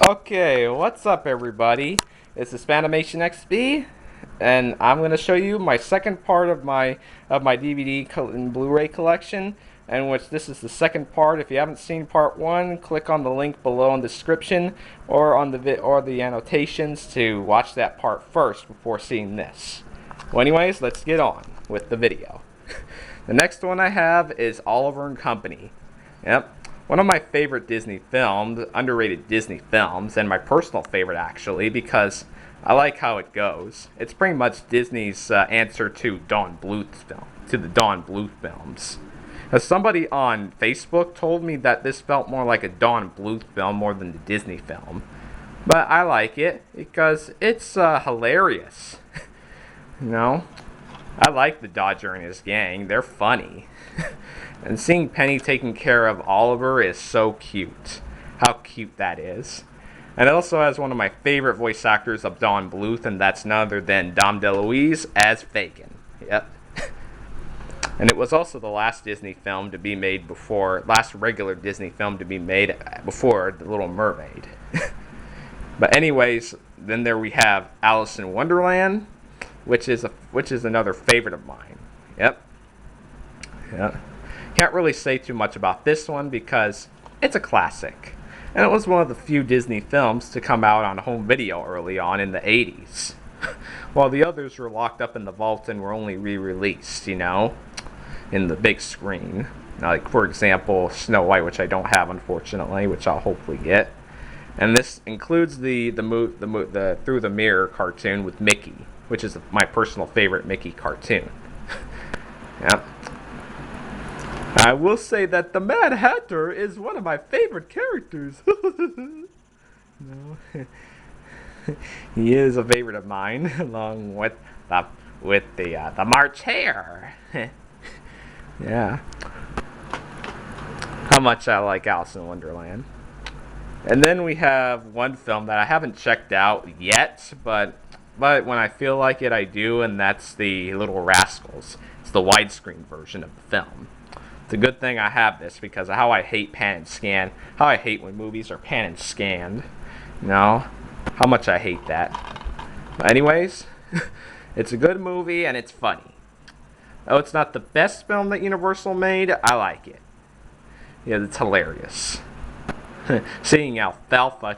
Okay, what's up everybody? It's the Spanimation XB, and I'm going to show you my second part of my DVD and Blu Ray collection, and which this is the second part. If you haven't seen part 1, click on the link below in the description or on the annotations to watch that part first before seeing this. Well, anyways, let's get on with the video. The next one I have is Oliver and Company. Yep. One of my favorite Disney films, underrated Disney films, and my personal favorite actually, because I like how it goes. It's pretty much Disney's answer to Don Bluth's film, to the Don Bluth films. As somebody on Facebook told me that this felt more like a Don Bluth film more than the Disney film, but I like it because it's hilarious. You know, I like the Dodger and his gang. They're funny. And seeing Penny taking care of Oliver is so cute. How cute that is. And it also has one of my favorite voice actors of Don Bluth, and that's none other than Dom DeLuise as Fagin. Yep. And it was also the last Disney film to be made before, last regular Disney film to be made before The Little Mermaid. But anyways, then there we have Alice in Wonderland, which is another favorite of mine. Yep. Yeah. Can't really say too much about this one because it's a classic. And it was one of the few Disney films to come out on home video early on in the 80s. While the others were locked up in the vault and were only re-released, you know, in the big screen. Like, for example, Snow White, which I don't have, unfortunately, which I'll hopefully get. And this includes the Through the Mirror cartoon with Mickey, which is my personal favorite Mickey cartoon. Yep. I will say that the Mad Hatter is one of my favorite characters. No. He is a favorite of mine, along with the March Hare. Yeah. How much I like Alice in Wonderland. And then we have one film that I haven't checked out yet, but when I feel like it, I do, and that's The Little Rascals. It's the widescreen version of the film. It's a good thing I have this because of how I hate pan and scan. How I hate when movies are pan and scanned. You know? How much I hate that. But anyways, it's a good movie and it's funny. Though it's not the best film that Universal made, I like it. Yeah, it's hilarious. Seeing Alfalfa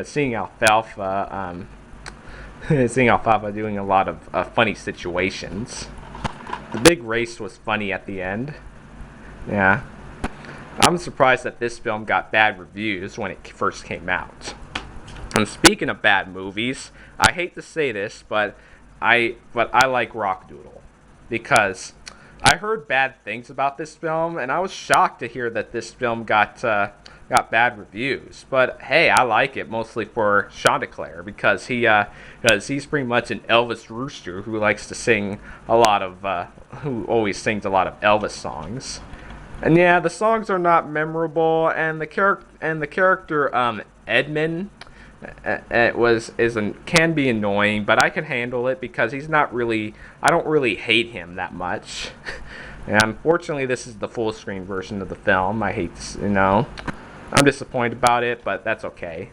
seeing Alfalfa doing a lot of funny situations. The big race was funny at the end. Yeah. I'm surprised that this film got bad reviews when it first came out. And speaking of bad movies, I hate to say this, but I like Rockdoodle. Because I heard bad things about this film, and I was shocked to hear that this film got bad reviews. But hey, I like it mostly for Chanticleer because he's pretty much an Elvis rooster who likes to sing a lot of who always sings a lot of Elvis songs. And yeah, the songs are not memorable, and the character Edmund can be annoying, but I can handle it because he's not really. I don't really hate him that much. And unfortunately, this is the full screen version of the film. I hate, I'm disappointed about it, but that's okay.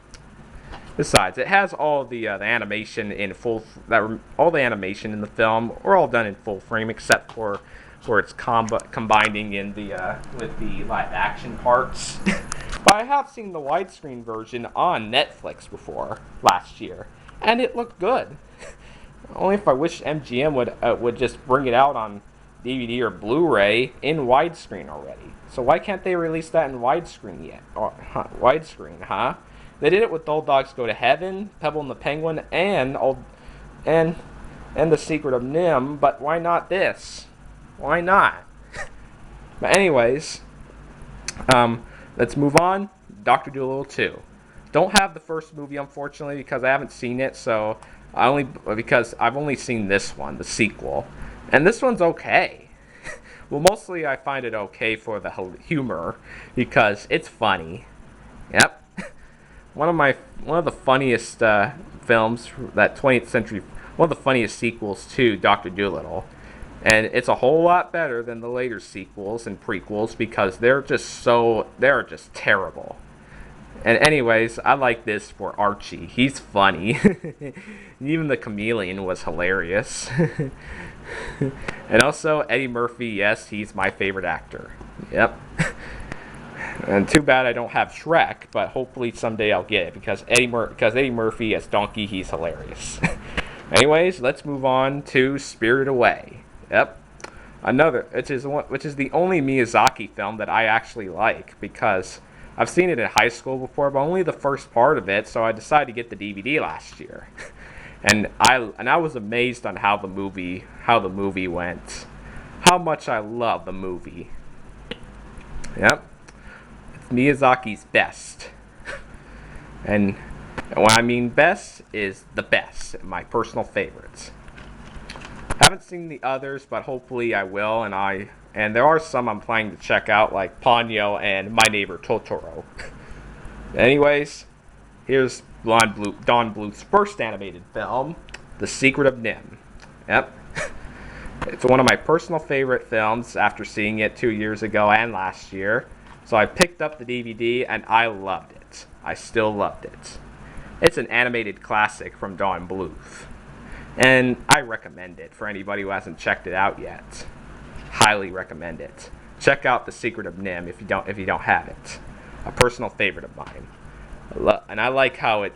Besides, it has all the animation in all the animation in the film are all done in full frame except for it's combining in with the live action parts. But I have seen the widescreen version on Netflix before last year, and it looked good. Only if I wish MGM would just bring it out on DVD or Blu-ray in widescreen already. So why can't they release that in widescreen yet? Widescreen, huh? They did it with Old Dogs Go to Heaven, Pebble and the Penguin, and The Secret of Nim, but why not this? Why not? But anyways, let's move on. Dr. Dolittle 2. Don't have the first movie, unfortunately, because I haven't seen it, so because I've only seen this one, the sequel. And this one's okay. Well, mostly I find it okay for the humor because it's funny. Yep. One of the funniest films that 20th century, one of the funniest sequels to Dr. Dolittle. And it's a whole lot better than the later sequels and prequels because they're just terrible. And anyways, I like this for Archie. He's funny. Even the chameleon was hilarious. And also Eddie Murphy, yes, he's my favorite actor. Yep. And too bad I don't have Shrek, but hopefully someday I'll get it because Eddie Murphy as Donkey, he's hilarious. Anyways, let's move on to Spirited Away. Yep. Which is the only Miyazaki film that I actually like because I've seen it in high school before, but only the first part of it, so I decided to get the DVD last year. And I was amazed on how the movie went. How much I love the movie. Yep. It's Miyazaki's best. And what I mean best is the best, my personal favorites. Haven't seen the others, but hopefully I will, and there are some I'm planning to check out, like Ponyo and My Neighbor Totoro. Anyways, here's Don Bluth's first animated film, The Secret of Nim. Yep. It's one of my personal favorite films after seeing it 2 years ago and last year. So I picked up the DVD and I loved it. I still loved it. It's an animated classic from Don Bluth. And I recommend it for anybody who hasn't checked it out yet. Highly recommend it. Check out The Secret of Nim if you don't have it. A personal favorite of mine. And I like how it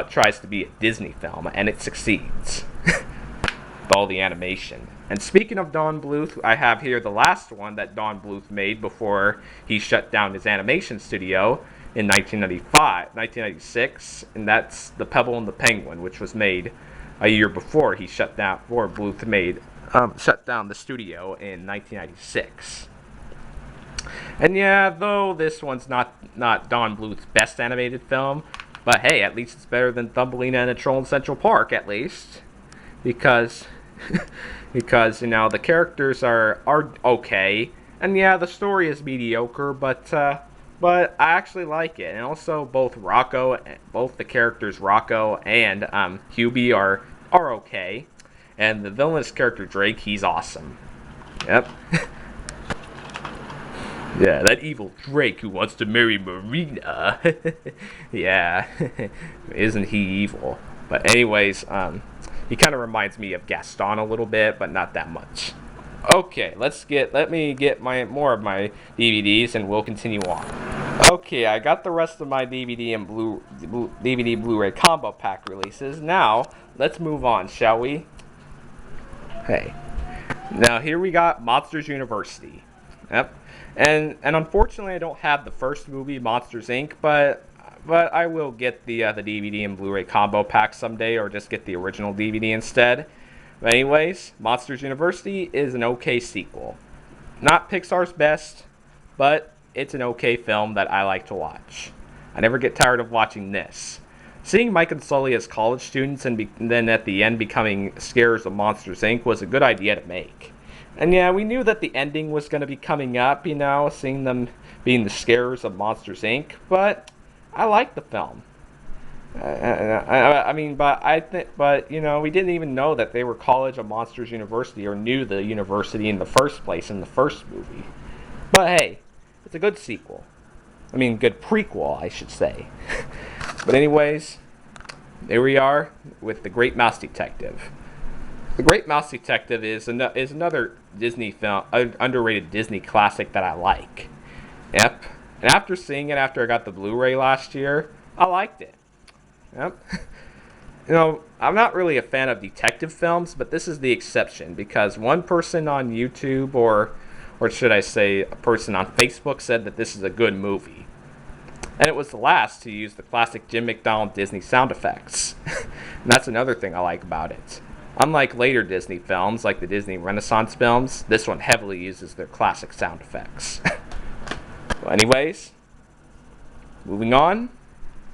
tries to be a Disney film, and it succeeds with all the animation. And speaking of Don Bluth, I have here the last one that Don Bluth made before he shut down his animation studio in 1996, and that's The Pebble and the Penguin, which was made a year before he shut down. Before Bluth shut down the studio in 1996. And yeah, though this one's not Don Bluth's best animated film, but hey, at least it's better than Thumbelina and a Troll in Central Park, at least, because the characters are okay, and yeah, the story is mediocre, but I actually like it. And also both the characters Rocco and Hubie are okay, and the villainous character Drake, he's awesome. Yep. Yeah, that evil Drake who wants to marry Marina. Yeah, isn't he evil? But anyways, he kind of reminds me of Gaston a little bit, but not that much. Okay, let me get more of my DVDs and we'll continue on. Okay, I got the rest of my DVD and DVD Blu Ray combo pack releases. Now, let's move on, shall we? Hey. Now here we got Monsters University. Yep. And unfortunately I don't have the first movie, Monsters Inc., but I will get the DVD and Blu Ray combo pack someday, or just get the original DVD instead. But anyways, Monsters University is an okay sequel. Not Pixar's best, but it's an okay film that I like to watch. I never get tired of watching this. Seeing Mike and Sully as college students and then at the end becoming scarers of Monsters Inc. was a good idea to make. And yeah, we knew that the ending was going to be coming up, seeing them being the scarers of Monsters Inc., but I like the film. We didn't even know that they were College of Monsters University, or knew the university in the first place in the first movie. But hey, it's a good sequel. Good prequel, I should say. But anyways, there we are with The Great Mouse Detective. The Great Mouse Detective is another Disney film, underrated Disney classic that I like. Yep. And after seeing it after I got the Blu-ray last year, I liked it. Yep. I'm not really a fan of detective films, but this is the exception, because one person on YouTube, or should I say a person on Facebook, said that this is a good movie. And it was the last to use the classic Jim McDonald Disney sound effects. And that's another thing I like about it. Unlike later Disney films, like the Disney Renaissance films, this one heavily uses their classic sound effects. Well, anyways, moving on,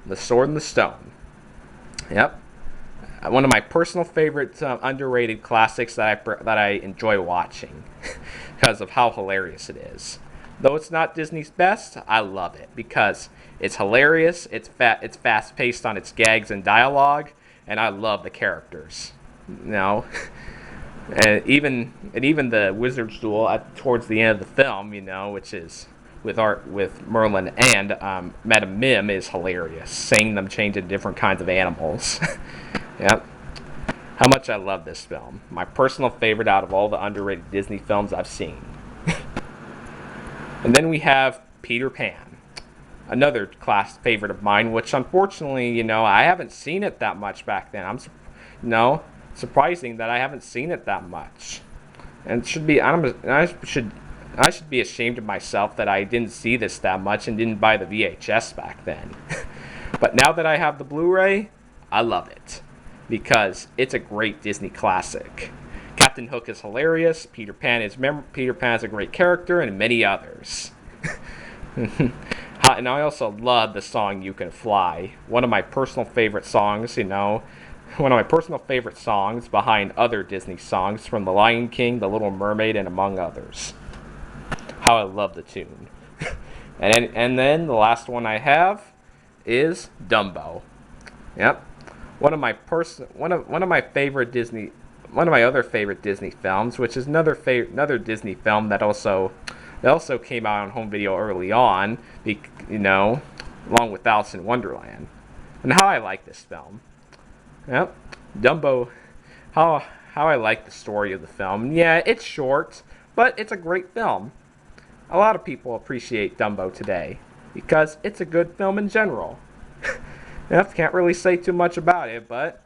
The Sword and the Stone. Yep. One of my personal favorite underrated classics that I enjoy watching because of how hilarious it is. Though it's not Disney's best, I love it because it's hilarious, it's fast-paced on its gags and dialogue, and I love the characters. And even the wizard's duel towards the end of the film, which is with Merlin and Madame Mim is hilarious. Seeing them change into different kinds of animals. Yep. How much I love this film. My personal favorite out of all the underrated Disney films I've seen. And then we have Peter Pan. Another class favorite of mine, which unfortunately, I haven't seen it that much back then. Surprising that I haven't seen it that much. And I should be ashamed of myself that I didn't see this that much and didn't buy the VHS back then. But now that I have the Blu-ray, I love it. Because it's a great Disney classic. Captain Hook is hilarious, Peter Pan is a great character, and many others. And I also love the song You Can Fly. One of my personal favorite songs, one of my personal favorite songs behind other Disney songs from The Lion King, The Little Mermaid, and among others. How I love the tune. And then the last one I have is Dumbo. Yep. One of my other favorite Disney films, which is another Disney film that also came out on home video early on, along with Alice in Wonderland. And how I like this film. Yep, Dumbo. How I like the story of the film. Yeah, it's short, but it's a great film. A lot of people appreciate Dumbo today because it's a good film in general. Yep, can't really say too much about it, but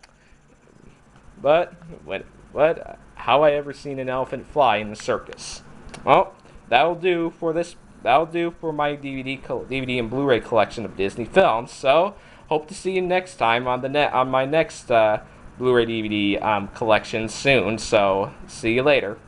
how I ever seen an elephant fly in the circus? Well, that'll do for this. That'll do for my DVD and Blu-ray collection of Disney films. So, hope to see you next time on my next Blu-ray DVD collection soon. So, see you later.